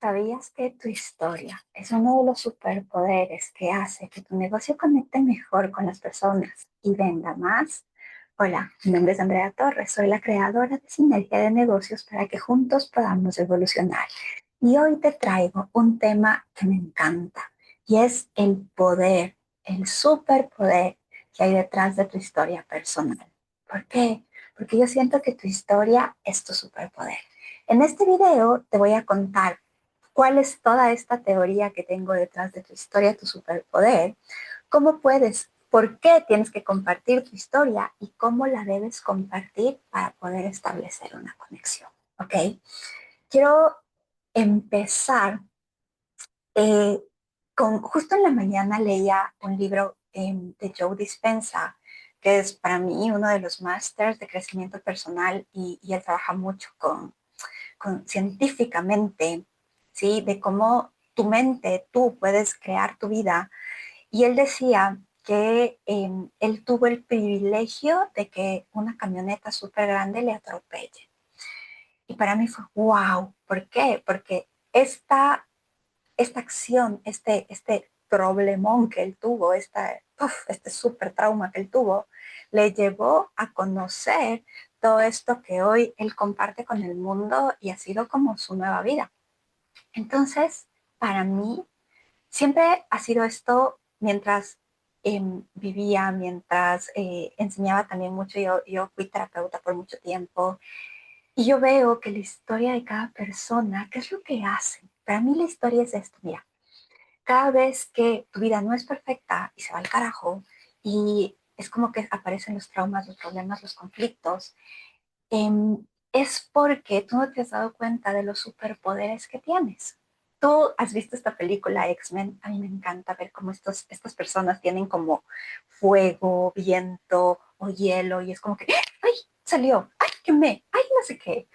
¿Sabías que tu historia es uno de los superpoderes que hace que tu negocio conecte mejor con las personas y venda más? Hola, mi nombre es Andrea Torres, soy la creadora de Sinergia de Negocios para que juntos podamos evolucionar. Y hoy te traigo un tema que me encanta y es el poder, el superpoder que hay detrás de tu historia personal. ¿Por qué? Porque yo siento que tu historia es tu superpoder. En este video te voy a contar cuál es toda esta teoría que tengo detrás de tu historia, tu superpoder, cómo puedes, por qué tienes que compartir tu historia y cómo la debes compartir para poder establecer una conexión. ¿Ok? Quiero empezar justo en la mañana leía un libro de Joe Dispenza, que es para mí uno de los másters de crecimiento personal y él trabaja mucho científicamente, ¿sí? De cómo tu mente, tú puedes crear tu vida. Y él decía que él tuvo el privilegio de que una camioneta súper grande le atropelle. Y para mí fue, wow, ¿por qué? Porque esta acción, este problemón que él tuvo, este súper trauma que él tuvo, le llevó a conocer todo esto que hoy él comparte con el mundo y ha sido como su nueva vida. Entonces, para mí, siempre ha sido esto mientras vivía, mientras enseñaba también mucho. Yo fui terapeuta por mucho tiempo y yo veo que la historia de cada persona, ¿qué es lo que hacen? Para mí la historia es esto, mira, cada vez que tu vida no es perfecta y se va al carajo y es como que aparecen los traumas, los problemas, los conflictos, es porque tú no te has dado cuenta de los superpoderes que tienes. Tú has visto esta película X-Men, a mí me encanta ver cómo estas personas tienen como fuego, viento o hielo y es como que, ¡ay! Salió, ¡ay! Quemé, ¡ay! No sé qué.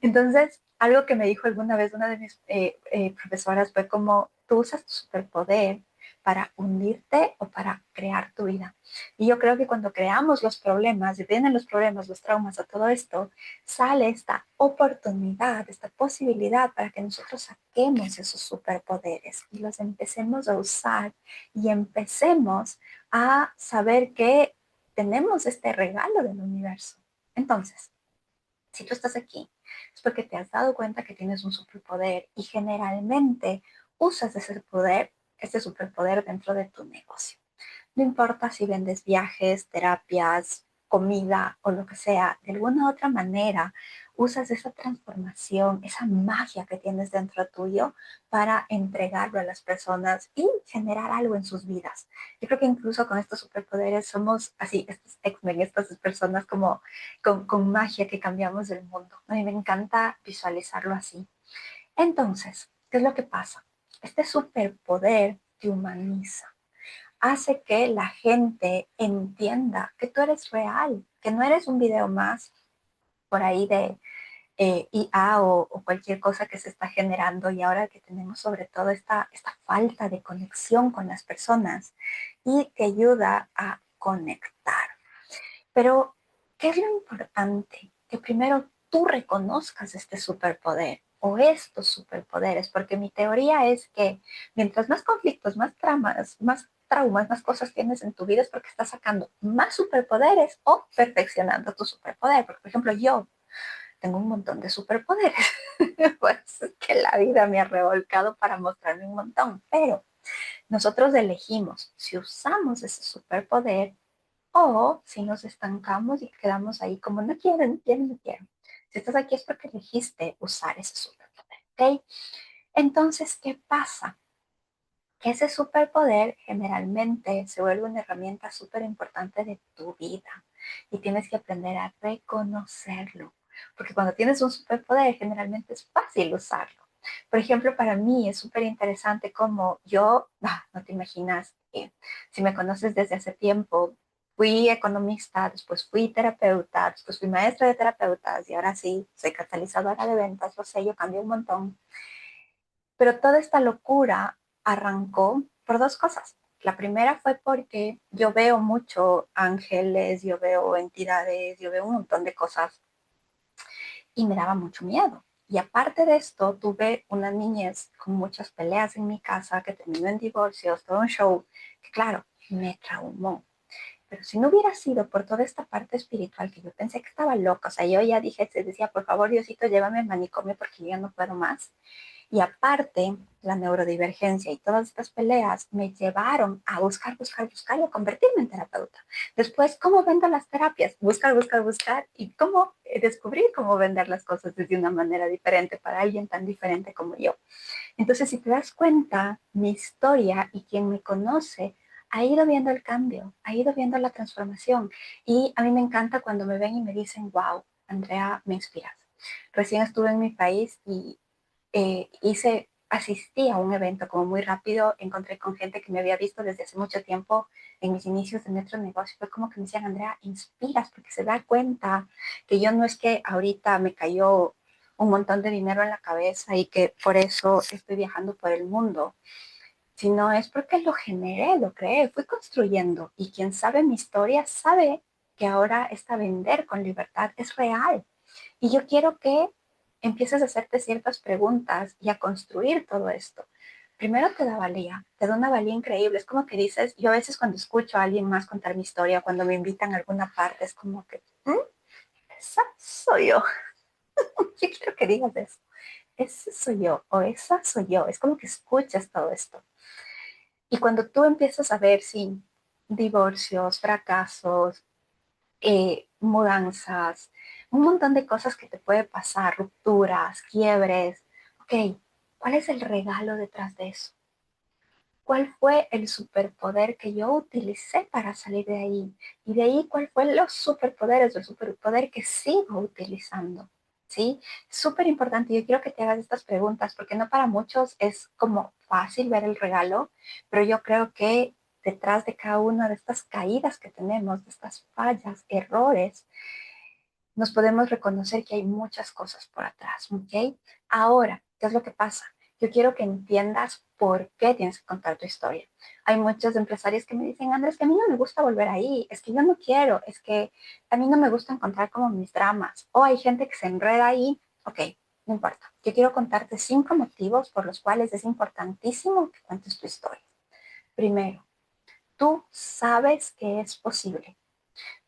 Entonces, algo que me dijo alguna vez una de mis profesoras fue como, tú usas tu superpoder para hundirte o para crear tu vida. Y yo creo que cuando creamos los problemas, y vienen los problemas, los traumas o todo esto, sale esta oportunidad, esta posibilidad para que nosotros saquemos esos superpoderes y los empecemos a usar y empecemos a saber que tenemos este regalo del universo. Entonces, si tú estás aquí, es porque te has dado cuenta que tienes un superpoder y generalmente usas ese poder, ese superpoder dentro de tu negocio. No importa si vendes viajes, terapias, comida o lo que sea, de alguna u otra manera usas esa transformación, esa magia que tienes dentro tuyo para entregarlo a las personas y generar algo en sus vidas. Yo creo que incluso con estos superpoderes somos así, estos X-Men, estas personas como con magia que cambiamos el mundo. A mí me encanta visualizarlo así. Entonces, ¿qué es lo que pasa? Este superpoder te humaniza, hace que la gente entienda que tú eres real, que no eres un video más por ahí de IA o cualquier cosa que se está generando y ahora que tenemos sobre todo esta falta de conexión con las personas y te ayuda a conectar. Pero, ¿qué es lo importante? Que primero tú reconozcas este superpoder o estos superpoderes, porque mi teoría es que mientras más conflictos, más tramas, más traumas, más cosas tienes en tu vida es porque estás sacando más superpoderes o perfeccionando tu superpoder. Porque, por ejemplo, yo tengo un montón de superpoderes, pues que la vida me ha revolcado para mostrarme un montón, pero nosotros elegimos si usamos ese superpoder o si nos estancamos y quedamos ahí como no quieren, no quieren, no quieren. Si estás aquí es porque elegiste usar ese superpoder, ¿ok? Entonces, ¿qué pasa? Que ese superpoder generalmente se vuelve una herramienta súper importante de tu vida y tienes que aprender a reconocerlo. Porque cuando tienes un superpoder, generalmente es fácil usarlo. Por ejemplo, para mí es súper interesante como yo, no te imaginas, si me conoces desde hace tiempo, fui economista, después fui terapeuta, después fui maestra de terapeutas y ahora sí, soy catalizadora de ventas, lo sé, yo cambié un montón. Pero toda esta locura arrancó por dos cosas. La primera fue porque yo veo mucho ángeles, yo veo entidades, yo veo un montón de cosas y me daba mucho miedo. Y aparte de esto, tuve una niñez con muchas peleas en mi casa que terminó en divorcios, todo un show que, claro, me traumó. Pero si no hubiera sido por toda esta parte espiritual que yo pensé que estaba loca, o sea, yo ya dije, se decía, por favor, Diosito, llévame al manicomio porque yo ya no puedo más. Y aparte, la neurodivergencia y todas estas peleas me llevaron a buscar, buscar, buscar y a convertirme en terapeuta. Después, ¿cómo vendo las terapias? Buscar, buscar, buscar y cómo descubrir cómo vender las cosas desde una manera diferente para alguien tan diferente como yo. Entonces, si te das cuenta, mi historia y quien me conoce ha ido viendo el cambio, ha ido viendo la transformación. Y a mí me encanta cuando me ven y me dicen, wow, Andrea, me inspiras. Recién estuve en mi país y asistí a un evento como muy rápido, encontré con gente que me había visto desde hace mucho tiempo en mis inicios de nuestro negocio, fue como que me decían, Andrea, inspiras, porque se da cuenta que yo no es que ahorita me cayó un montón de dinero en la cabeza y que por eso estoy viajando por el mundo, sino es porque lo generé, lo creé, fui construyendo y quien sabe mi historia sabe que ahora esta vender con libertad es real. Y yo quiero que empieces a hacerte ciertas preguntas y a construir todo esto. Primero te da valía, te da una valía increíble. Es como que dices, yo a veces cuando escucho a alguien más contar mi historia, cuando me invitan a alguna parte, es como que, esa soy yo. Yo quiero que digas eso. Ese soy yo o esa soy yo. Es como que escuchas todo esto. Y cuando tú empiezas a ver, sí, divorcios, fracasos, mudanzas, un montón de cosas que te puede pasar, rupturas, quiebres. Ok, ¿cuál es el regalo detrás de eso? ¿Cuál fue el superpoder que yo utilicé para salir de ahí? Y de ahí, ¿cuál fue los superpoderes, el superpoder que sigo utilizando? ¿Sí? Súper importante. Yo quiero que te hagas estas preguntas porque no para muchos es como fácil ver el regalo, pero yo creo que detrás de cada una de estas caídas que tenemos, de estas fallas, errores, nos podemos reconocer que hay muchas cosas por atrás, ¿ok? Ahora, ¿qué es lo que pasa? Yo quiero que entiendas por qué tienes que contar tu historia. Hay muchos empresarios que me dicen, Andrés, que a mí no me gusta volver ahí, es que yo no quiero, es que a mí no me gusta encontrar como mis dramas. O hay gente que se enreda ahí, ok, no importa. Yo quiero contarte 5 motivos por los cuales es importantísimo que cuentes tu historia. Primero, tú sabes que es posible.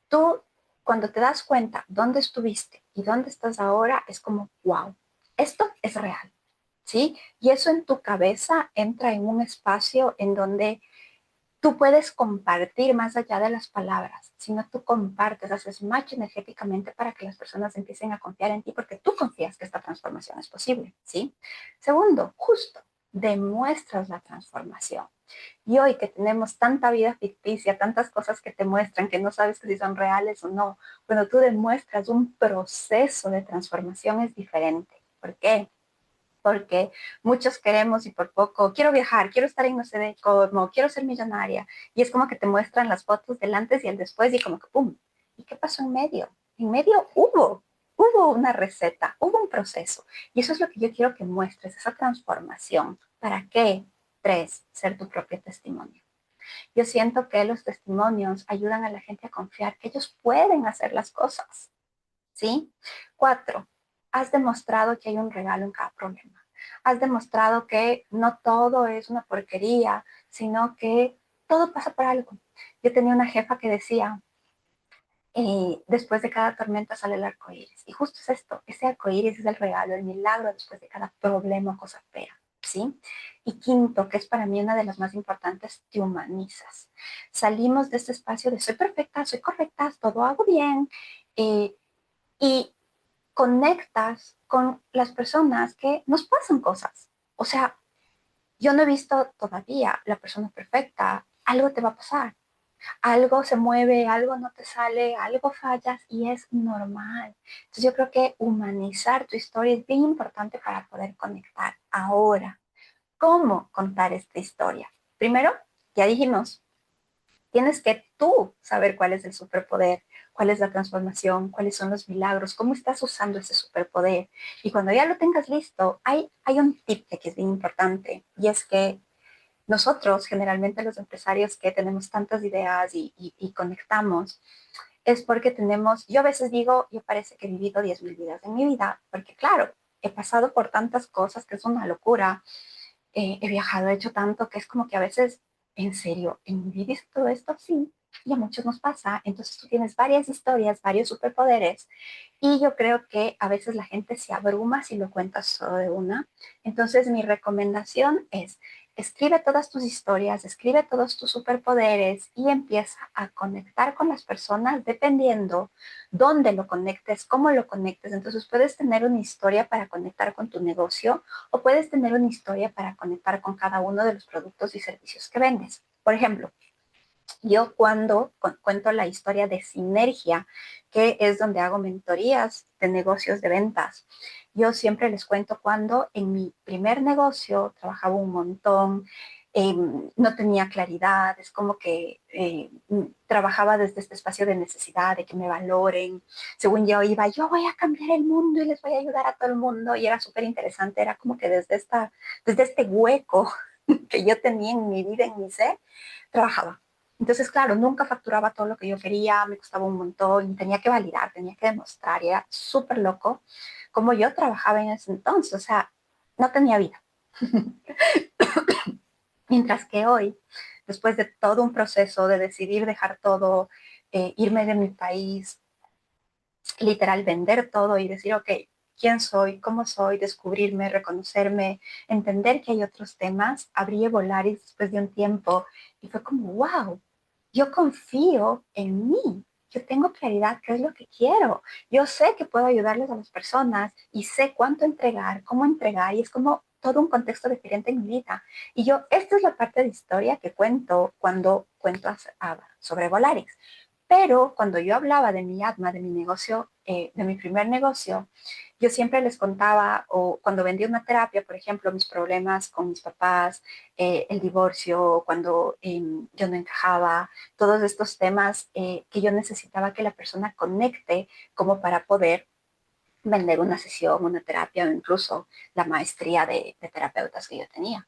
Tú, cuando te das cuenta dónde estuviste y dónde estás ahora, es como, wow, esto es real, ¿sí? Y eso en tu cabeza entra en un espacio en donde tú puedes compartir más allá de las palabras, sino tú compartes, haces match energéticamente para que las personas empiecen a confiar en ti porque tú confías que esta transformación es posible, ¿sí? Segundo, justo, demuestras la transformación. Y hoy que tenemos tanta vida ficticia, tantas cosas que te muestran que no sabes si son reales o no, cuando tú demuestras un proceso de transformación es diferente. ¿Por qué? Porque muchos queremos y por poco, quiero viajar, quiero estar en no sé de cómo, quiero ser millonaria. Y es como que te muestran las fotos del antes y el después y como que ¡pum! ¿Y qué pasó en medio? En medio hubo una receta, hubo un proceso. Y eso es lo que yo quiero que muestres, esa transformación. ¿Para qué? 3, ser tu propio testimonio. Yo siento que los testimonios ayudan a la gente a confiar que ellos pueden hacer las cosas, ¿sí? 4, has demostrado que hay un regalo en cada problema. Has demostrado que no todo es una porquería, sino que todo pasa por algo. Yo tenía una jefa que decía, después de cada tormenta sale el arco iris. Y justo es esto, ese arco iris es el regalo, el milagro después de cada problema o cosa fea, ¿sí? Y quinto, que es para mí una de las más importantes, te humanizas. Salimos de este espacio de soy perfecta, soy correcta, todo hago bien, eh, y conectas con las personas que nos pasan cosas. O sea, yo no he visto todavía la persona perfecta, algo te va a pasar, algo se mueve, algo no te sale, algo fallas y es normal. Entonces yo creo que humanizar tu historia es bien importante para poder conectar. Ahora, ¿cómo contar esta historia? Primero, ya dijimos, tienes que tú saber cuál es el superpoder, cuál es la transformación, cuáles son los milagros, cómo estás usando ese superpoder. Y cuando ya lo tengas listo, hay un tip que es bien importante y es que nosotros, generalmente los empresarios que tenemos tantas ideas y conectamos, es porque tenemos, yo a veces digo, yo parece que he vivido 10.000 vidas en mi vida, porque claro, he pasado por tantas cosas que es una locura. He viajado, he hecho tanto que es como que a veces, en serio, en mi vida hice todo esto, sí, y a muchos nos pasa. Entonces tú tienes varias historias, varios superpoderes, y yo creo que a veces la gente se abruma si lo cuentas todo de una. Entonces mi recomendación es, escribe todas tus historias, escribe todos tus superpoderes y empieza a conectar con las personas dependiendo dónde lo conectes, cómo lo conectes. Entonces puedes tener una historia para conectar con tu negocio o puedes tener una historia para conectar con cada uno de los productos y servicios que vendes. Por ejemplo, yo cuando cuento la historia de Sinergia, que es donde hago mentorías de negocios de ventas, yo siempre les cuento cuando en mi primer negocio trabajaba un montón, no tenía claridad, es como que trabajaba desde este espacio de necesidad, de que me valoren. Según yo iba, yo voy a cambiar el mundo y les voy a ayudar a todo el mundo, y era súper interesante, era como que desde este hueco que yo tenía en mi vida, en mi ser, trabajaba. Entonces, claro, nunca facturaba todo lo que yo quería, me costaba un montón, y tenía que validar, tenía que demostrar, y era súper loco como yo trabajaba en ese entonces, o sea, no tenía vida. Mientras que hoy, después de todo un proceso de decidir dejar todo, irme de mi país, literal vender todo y decir, ok, quién soy, cómo soy, descubrirme, reconocerme, entender que hay otros temas, abrí Volaris después de un tiempo y fue como, wow, yo confío en mí, yo tengo claridad qué es lo que quiero, yo sé que puedo ayudarles a las personas y sé cuánto entregar, cómo entregar y es como todo un contexto diferente en mi vida. Y yo, esta es la parte de historia que cuento cuando cuento sobre Volaris. Pero cuando yo hablaba de mi ADMA, de mi negocio, de mi primer negocio, yo siempre les contaba, o cuando vendí una terapia, por ejemplo, mis problemas con mis papás, el divorcio, cuando yo no encajaba, todos estos temas que yo necesitaba que la persona conecte como para poder vender una sesión, una terapia o incluso la maestría de terapeutas que yo tenía.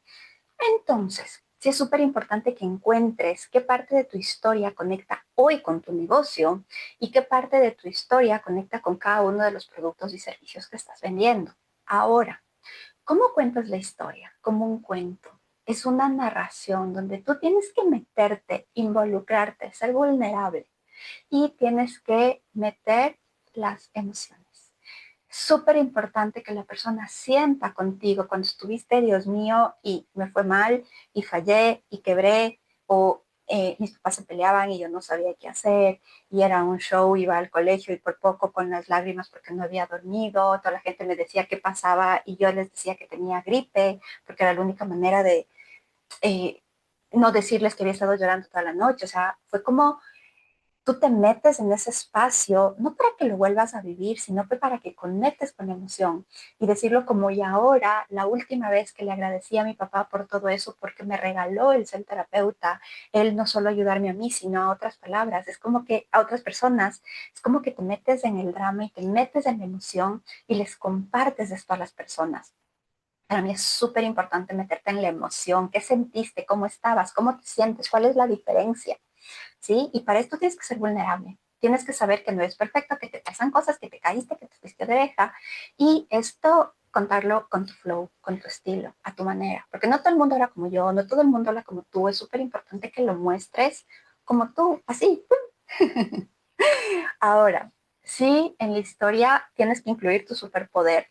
Entonces, sí es súper importante que encuentres qué parte de tu historia conecta hoy con tu negocio y qué parte de tu historia conecta con cada uno de los productos y servicios que estás vendiendo. Ahora, ¿cómo cuentas la historia? Como un cuento. Es una narración donde tú tienes que meterte, involucrarte, ser vulnerable y tienes que meter las emociones. Súper importante que la persona sienta contigo cuando estuviste, Dios mío, y me fue mal, y fallé, y quebré, o mis papás se peleaban y yo no sabía qué hacer, y era un show, iba al colegio y por poco con las lágrimas porque no había dormido, toda la gente me decía qué pasaba y yo les decía que tenía gripe, porque era la única manera de eh, no decirles que había estado llorando toda la noche, o sea, fue como tú te metes en ese espacio, no para que lo vuelvas a vivir, sino que para que conectes con la emoción y decirlo como y ahora, la última vez que le agradecí a mi papá por todo eso, porque me regaló el ser terapeuta, él no solo ayudarme a mí, sino a otras palabras, es como que a otras personas, es como que te metes en el drama y te metes en la emoción y les compartes esto a las personas. Para mí es súper importante meterte en la emoción, qué sentiste, cómo estabas, cómo te sientes, cuál es la diferencia. ¿Sí? Y para esto tienes que ser vulnerable. Tienes que saber que no eres perfecto, que te pasan cosas, que te caíste, que te fuiste de oreja. Y esto contarlo con tu flow, con tu estilo, a tu manera. Porque no todo el mundo habla como yo, no todo el mundo habla como tú. Es súper importante que lo muestres como tú, así. Ahora, sí, en la historia tienes que incluir tu superpoder.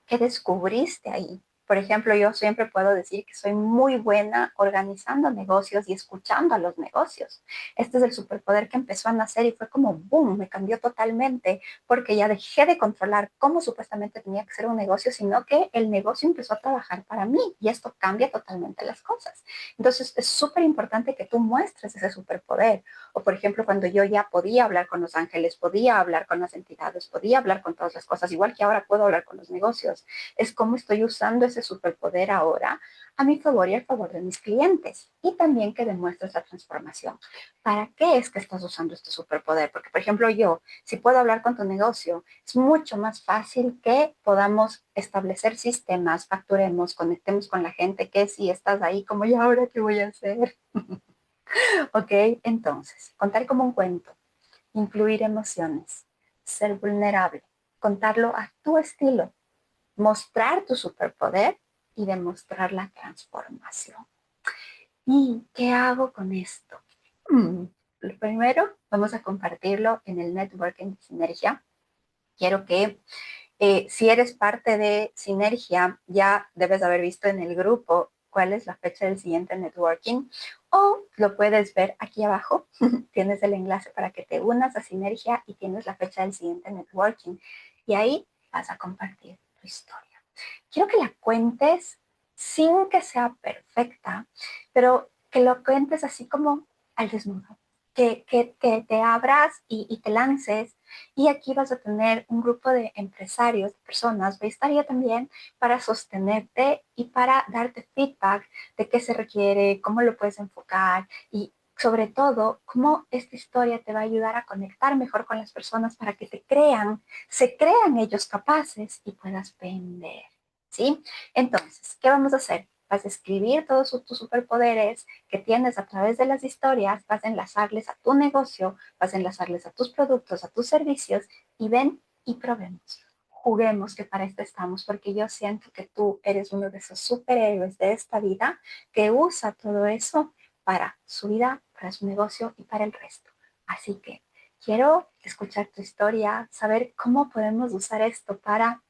¿Qué descubriste ahí? Por ejemplo, yo siempre puedo decir que soy muy buena organizando negocios y escuchando a los negocios. Este es el superpoder que empezó a nacer y fue como boom, me cambió totalmente porque ya dejé de controlar cómo supuestamente tenía que ser un negocio, sino que el negocio empezó a trabajar para mí y esto cambia totalmente las cosas. Entonces, es súper importante que tú muestres ese superpoder. O por ejemplo, cuando yo ya podía hablar con los ángeles, podía hablar con las entidades, podía hablar con todas las cosas, igual que ahora puedo hablar con los negocios. Es cómo estoy usando ese superpoder ahora a mi favor y al favor de mis clientes. Y también que demuestres la transformación. ¿Para qué es que estás usando este superpoder? Porque, por ejemplo, yo, si puedo hablar con tu negocio, es mucho más fácil que podamos establecer sistemas, facturemos, conectemos con la gente, que si estás ahí, como yo ahora, ¿qué voy a hacer? Ok, entonces, contar como un cuento, incluir emociones, ser vulnerable, contarlo a tu estilo, mostrar tu superpoder y demostrar la transformación. ¿Y qué hago con esto? Lo primero, vamos a compartirlo en el networking de Sinergia. Quiero que si eres parte de Sinergia, ya debes haber visto en el grupo cuál es la fecha del siguiente networking o lo puedes ver aquí abajo. Tienes el enlace para que te unas a Sinergia y tienes la fecha del siguiente networking. Y ahí vas a compartir tu historia. Quiero que la cuentes sin que sea perfecta, pero que lo cuentes así como al desnudo. Que te abras y te lances y aquí vas a tener un grupo de empresarios, de personas, voy a estar yo también para sostenerte y para darte feedback de qué se requiere, cómo lo puedes enfocar y sobre todo cómo esta historia te va a ayudar a conectar mejor con las personas para que te crean, se crean ellos capaces y puedas vender. ¿Sí? Entonces, ¿qué vamos a hacer? Vas a escribir todos tus superpoderes que tienes a través de las historias, vas a enlazarles a tu negocio, vas a enlazarles a tus productos, a tus servicios y ven y probemos. Juguemos que para esto estamos, porque yo siento que tú eres uno de esos superhéroes de esta vida que usa todo eso para su vida, para su negocio y para el resto. Así que quiero escuchar tu historia, saber cómo podemos usar esto para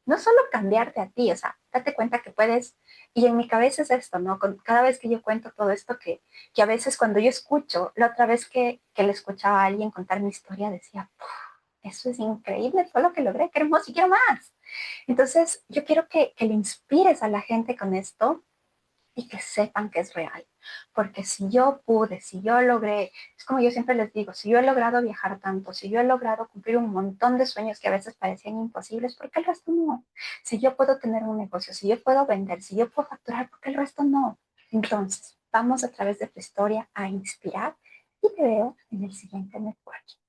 no solo cambiarte a ti, o sea, date cuenta que puedes, y en mi cabeza es esto, ¿no? Cada vez que yo cuento todo esto, que a veces cuando yo escucho, la otra vez que le escuchaba a alguien contar mi historia, decía, eso es increíble, fue lo que logré, qué hermoso y quiero más. Entonces, yo quiero que le inspires a la gente con esto y que sepan que es real. Porque si yo pude, si yo logré, es como yo siempre les digo, si yo he logrado viajar tanto, si yo he logrado cumplir un montón de sueños que a veces parecían imposibles, ¿por qué el resto no? Si yo puedo tener un negocio, si yo puedo vender, si yo puedo facturar, ¿por qué el resto no? Entonces, vamos a través de tu historia a inspirar y te veo en el siguiente networking.